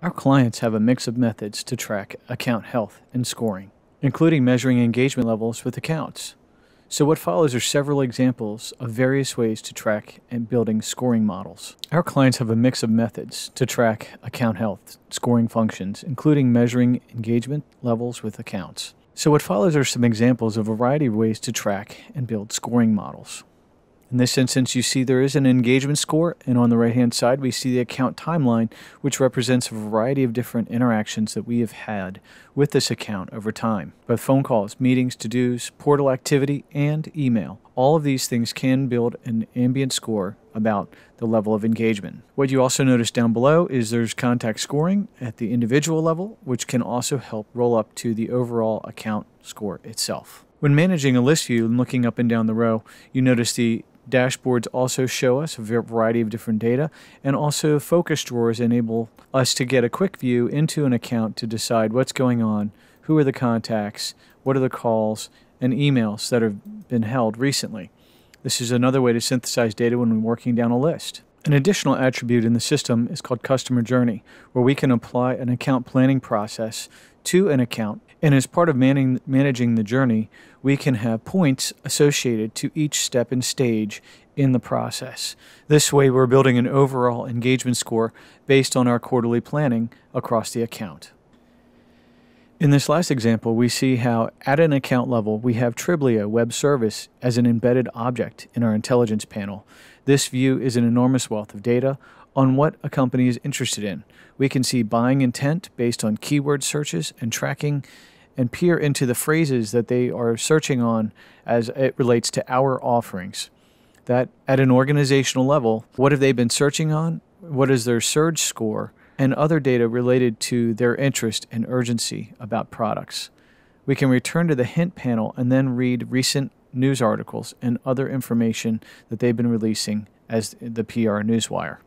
Our clients have a mix of methods to track account health and scoring, including measuring engagement levels with accounts. So what follows are several examples of various ways to track and building scoring models. Our clients have a mix of methods to track account health, scoring functions, including measuring engagement levels with accounts. So what follows are some examples of a variety of ways to track and build scoring models. In this instance, you see there is an engagement score, and on the right-hand side, we see the account timeline, which represents a variety of different interactions that we have had with this account over time. Both phone calls, meetings, to-dos, portal activity, and email. All of these things can build an ambient score about the level of engagement. What you also notice down below is there's contact scoring at the individual level, which can also help roll up to the overall account score itself. When managing a list view and looking up and down the row, you notice the dashboards also show us a variety of different data, and also focus drawers enable us to get a quick view into an account to decide what's going on, who are the contacts, what are the calls, and emails that have been held recently. This is another way to synthesize data when we're working down a list. An additional attribute in the system is called customer journey, where we can apply an account planning process to an account, and as part of managing the journey, we can have points associated to each step and stage in the process. This way, we're building an overall engagement score based on our quarterly planning across the account. In this last example, we see how at an account level, we have Triblio web service as an embedded object in our intelligence panel. This view is an enormous wealth of data on what a company is interested in. We can see buying intent based on keyword searches and tracking, and peer into the phrases that they are searching on as it relates to our offerings. That at an organizational level, what have they been searching on? What is their surge score? And other data related to their interest and urgency about products. We can return to the hint panel and then read recent news articles and other information that they've been releasing as the PR newswire.